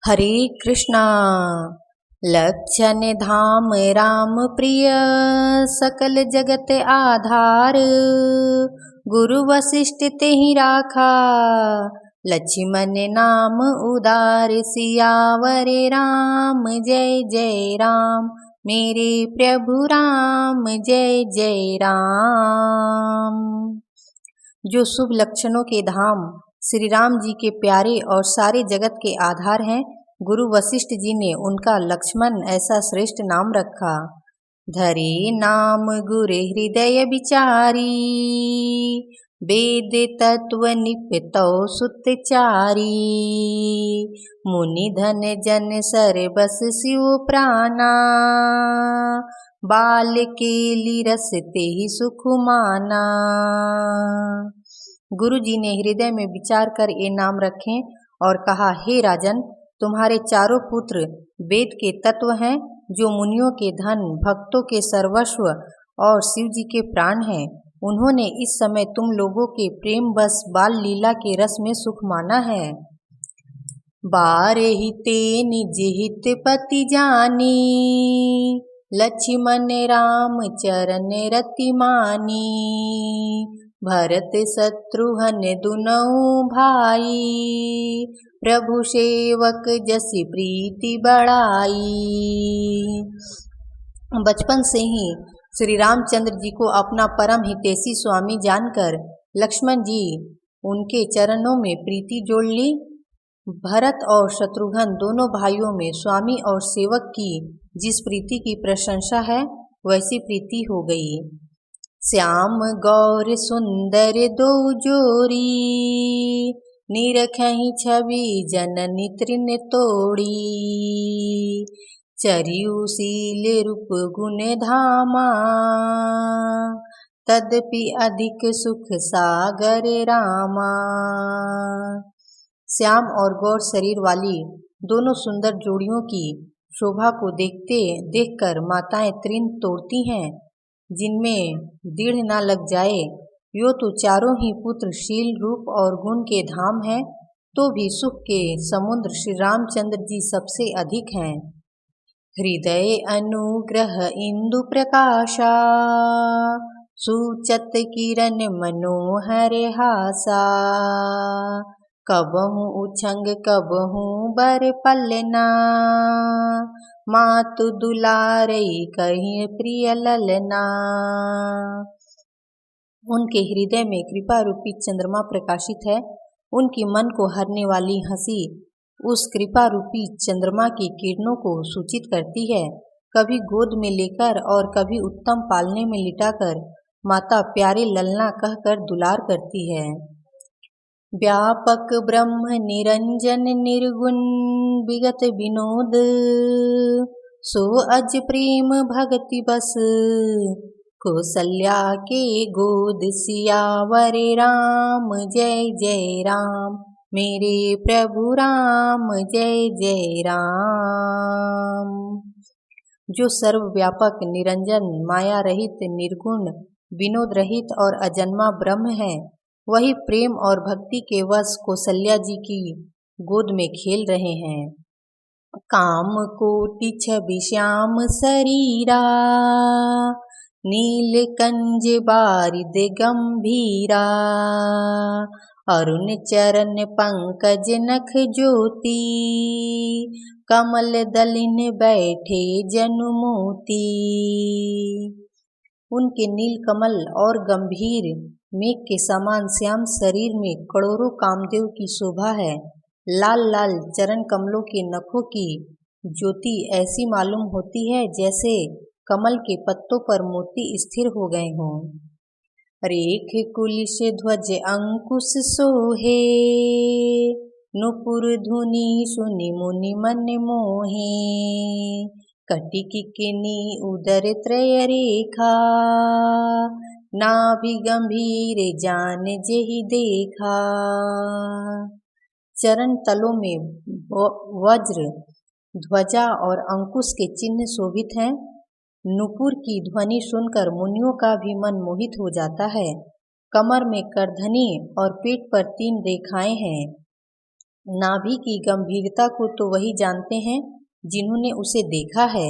हरे कृष्णा। लक्षण धाम राम प्रिय, सकल जगत आधार। गुरु वशिष्ठ तेहि राखा, लक्ष्मण नाम उदार। सियावर राम जय जय राम, मेरे प्रभु राम जय जय राम। जो शुभ लक्षणों के धाम श्री राम जी के प्यारे और सारे जगत के आधार हैं, गुरु वशिष्ठ जी ने उनका लक्ष्मण ऐसा श्रेष्ठ नाम रखा। धरे नाम गुरे हृदय विचारी, वेद तत्व निपतौ सुतचारी। मुनि धन जन सर बस शिव प्राणा, बाल केली रस तेहि सुख माना। गुरु जी ने हृदय में विचार कर ये नाम रखे और कहा, हे राजन, तुम्हारे चारों पुत्र वेद के तत्व हैं, जो मुनियों के धन, भक्तों के सर्वस्व और शिव जी के प्राण हैं। उन्होंने इस समय तुम लोगों के प्रेम बस बाल लीला के रस में सुख माना है। बारे हिते निज हित पति जानी, लक्ष्मण राम चरण रति मानी। भरत शत्रुघ्न दुनऊ भाई, प्रभु सेवक जसि प्रीति बढ़ाई। बचपन से ही श्री रामचंद्र जी को अपना परम हितैषी स्वामी जानकर लक्ष्मण जी उनके चरणों में प्रीति जोड़ ली। भरत और शत्रुघ्न दोनों भाइयों में स्वामी और सेवक की जिस प्रीति की प्रशंसा है, वैसी प्रीति हो गई। श्याम गौर सुंदर दो जोरी, निरखहि छवि जननी तृण तोड़ी। चरियु शील रूप गुण धामा, तदपि अधिक सुख सागर रामा। श्याम और गौर शरीर वाली दोनों सुंदर जोड़ियों की शोभा को देखकर माताएं तृण तोड़ती हैं, जिनमें दृढ़ न लग जाए। यो तो चारों ही पुत्र शील रूप और गुण के धाम हैं, तो भी सुख के समुद्र श्री रामचंद्र जी सबसे अधिक हैं। हृदय अनुग्रह इंदु प्रकाशा, सूचत किरण मनोहर हासा। कबहु उछंग कबहु बर पलना, मातु दुलारई कहीं प्रिय ललना। उनके हृदय में कृपा रूपी चंद्रमा प्रकाशित है। उनकी मन को हरने वाली हंसी उस कृपा रूपी चंद्रमा की किरणों को सूचित करती है। कभी गोद में लेकर और कभी उत्तम पालने में लिटाकर माता प्यारे ललना कहकर दुलार करती है। व्यापक ब्रह्म निरंजन निर्गुण विगत विनोद, सो अज प्रेम भक्ति बस कौसल्या के गोद। सियावर राम जय जय राम, मेरे प्रभु राम जय जय राम। जो सर्वव्यापक निरंजन माया रहित निर्गुण विनोद रहित और अजन्मा ब्रह्म है, वही प्रेम और भक्ति के वश कौसल्या जी की गोद में खेल रहे हैं। काम कोटि छवि श्याम शरीरा, नीलकंज बारिद गंभीरा। अरुण चरण पंकज नख ज्योति, कमल दलिन बैठे जनु मोती। उनके नील कमल और गंभीर मेघ के समान श्याम शरीर में करोड़ों कामदेव की शोभा है। लाल लाल चरण कमलों के नखों की ज्योति ऐसी मालूम होती है, जैसे कमल के पत्तों पर मोती स्थिर हो गए हों। रेख कुलिश ध्वज अंकुश सोहे, नुपुर धुनि सुनि मुनि मन मोहे। कटिकी किनी उदर त्रय रेखा, नाभि गंभीर जान जेहि देखा। चरण तलों में वज्र, ध्वजा और अंकुश के चिन्ह शोभित हैं। नुपुर की ध्वनि सुनकर मुनियों का भी मन मोहित हो जाता है। कमर में करधनी और पीठ पर 3 रेखाएं हैं। नाभि की गंभीरता को तो वही जानते हैं जिन्होंने उसे देखा है।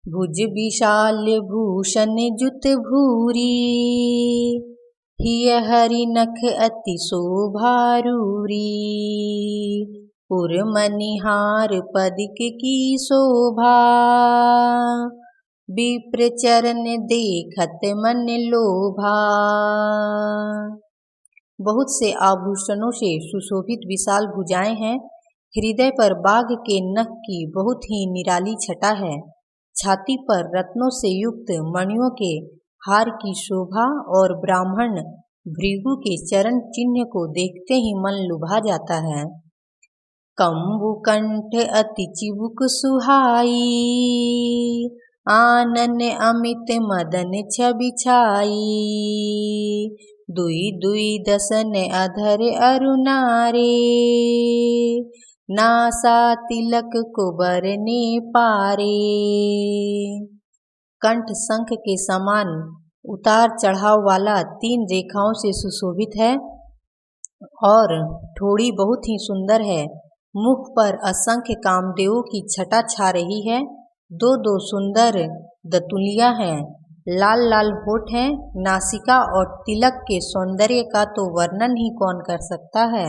भुज विशाल भूषण जुत भूरी, हिय हरि नख अति शोभारूरी। पुर मनिहार पदिक की शोभा, विप्र चरण देखत मन लोभा। बहुत से आभूषणों से सुशोभित विशाल भुजाएं हैं। हृदय पर बाघ के नख की बहुत ही निराली छटा है। छाती पर रत्नों से युक्त मणियों के हार की शोभा और ब्राह्मण भृगु के चरण चिन्ह को देखते ही मन लुभा जाता है। कंबु कंठ अति चिबुक सुहाई, आनन अमित मदन छवि छाई। दुई दुई दसन अधर अरुणारे, नासा तिलक को बरने पारे। कंठ शंख के समान उतार चढ़ाव वाला 3 रेखाओं से सुशोभित है और ठोड़ी बहुत ही सुंदर है। मुख पर असंख्य कामदेवों की छटा छा रही है। 2 सुंदर दतुलियां हैं। लाल लाल होठ हैं। नासिका और तिलक के सौंदर्य का तो वर्णन ही कौन कर सकता है।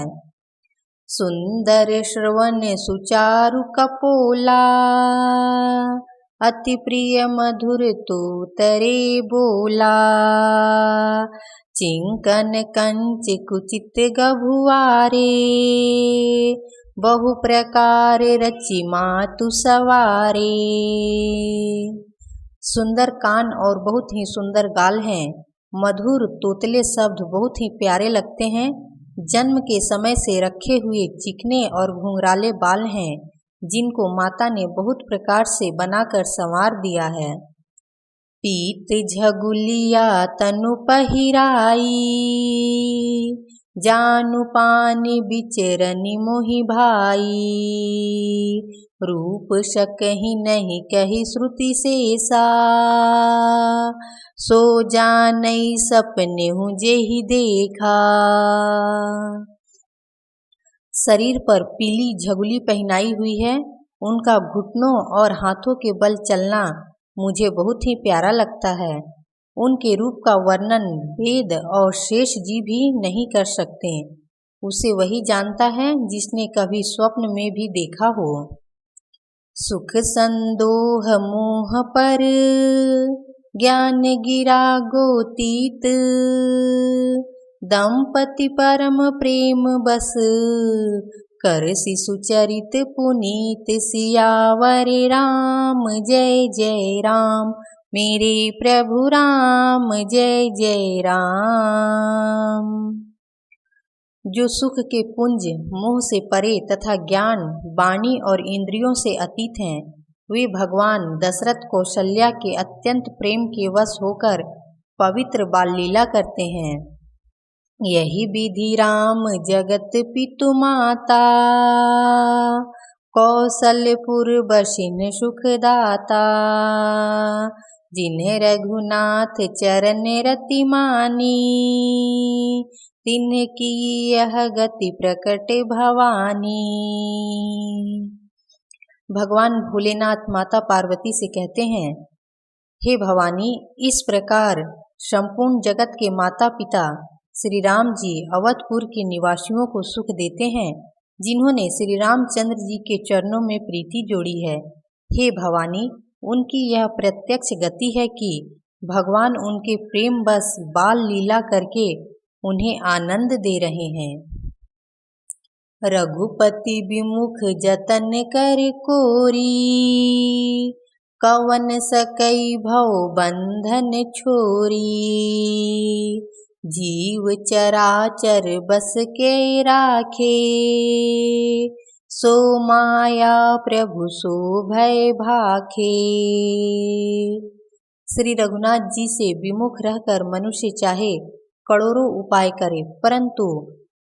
सुंदर श्रवण सुचारु कपोला, अति प्रिय मधुर तो तरे बोला। चिंकन कंच कुचित गभुआरे, बहु प्रकार रचि मातु सवारे। सुंदर कान और बहुत ही सुंदर गाल हैं। मधुर तोतले शब्द बहुत ही प्यारे लगते हैं। जन्म के समय से रखे हुए चिकने और घुंघराले बाल हैं, जिनको माता ने बहुत प्रकार से बनाकर संवार दिया है। पीत झगुलिया तनु पहिराई, जानु पानी बिचरनि मोहि भाई। रूप सकहि नहीं कही श्रुति शेषा, सो जानई सपने हूँ जेहि देखा। शरीर पर पीली झगुली पहनाई हुई है। उनका घुटनों और हाथों के बल चलना मुझे बहुत ही प्यारा लगता है। उनके रूप का वर्णन वेद और शेष जी भी नहीं कर सकते। उसे वही जानता है जिसने कभी स्वप्न में भी देखा हो। सुख संदोह मोह पर, ज्ञान गिरा गोतीत। दंपति परम प्रेम बस, कर शिशु चरित पुनीत। सियावर राम जय जय राम, मेरे प्रभु राम जय जय राम। जो सुख के पुंज मोह से परे तथा ज्ञान वाणी और इंद्रियों से अतीत हैं, वे भगवान दशरथ कौशल्या के अत्यंत प्रेम के वश होकर पवित्र बाल लीला करते हैं। यही विधि राम जगत पितु माता, कौशलपुर बसिन सुखदाता। जिन्हें रघुनाथ चरण रति मानी, तिन्ह की यह गति प्रकट भवानी। भगवान भोलेनाथ माता पार्वती से कहते हैं, हे भवानी, इस प्रकार संपूर्ण जगत के माता पिता श्री राम जी अवधपुर के निवासियों को सुख देते हैं, जिन्होंने श्री रामचंद्र जी के चरणों में प्रीति जोड़ी है। हे भवानी, उनकी यह प्रत्यक्ष गति है कि भगवान उनके प्रेम बस बाल लीला करके उन्हें आनंद दे रहे हैं। रघुपति विमुख जतन कर कोरी, कवन सकई भव बंधन छोरी। जीव चराचर बस के राखे, सो माया प्रभु सो भय भाखे। श्री रघुनाथ जी से विमुख रहकर मनुष्य चाहे करोड़ों उपाय करे, परंतु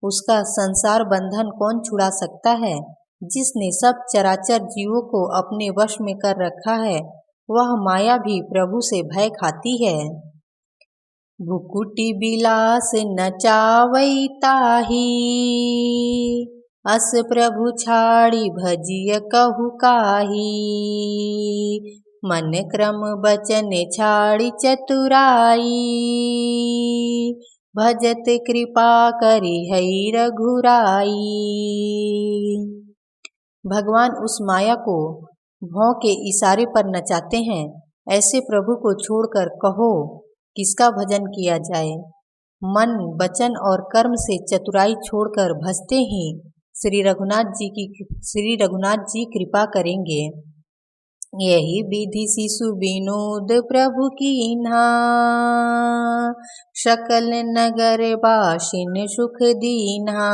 उसका संसार बंधन कौन छुड़ा सकता है। जिसने सब चराचर जीवों को अपने वश में कर रखा है, वह माया भी प्रभु से भय खाती है। भुकुटी बिलास नचावई ताही, अस प्रभु छाड़ी भजिय कहु काही, मन क्रम बचन छाड़ी चतुराई, भजत कृपा करी हई रघुराई। भगवान उस माया को भौं के इशारे पर नचाते हैं। ऐसे प्रभु को छोड़कर कहो किसका भजन किया जाए। मन, वचन और कर्म से चतुराई छोड़कर भजते ही श्री रघुनाथ जी कृपा करेंगे। यही विधि शिशु विनोद प्रभु कीन्हा, सकल नगर बासिन सुख दीन्हा।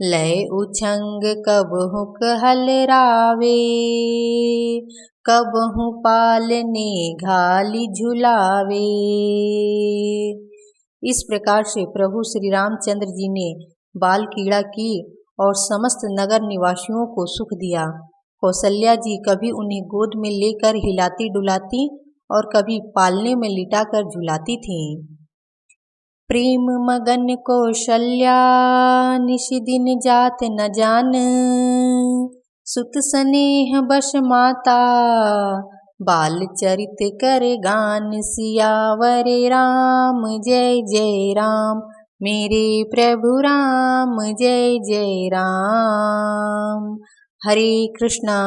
लय उछंग कबहु कहलरावे, कबहु पालने घाली झुलावे। इस प्रकार से प्रभु श्री रामचंद्र जी ने बाल क्रीड़ा की और समस्त नगर निवासियों को सुख दिया। कौशल्या जी कभी उन्हें गोद में लेकर हिलाती डुलाती और कभी पालने में लिटाकर झुलाती थीं। प्रेम मगन कौशल्या निश दिन जात न जान, सुत स्नेह बस माता बाल चरित कर गान। सियावर राम जय जय राम, मेरे प्रभु राम जय जय राम। हरे कृष्णा।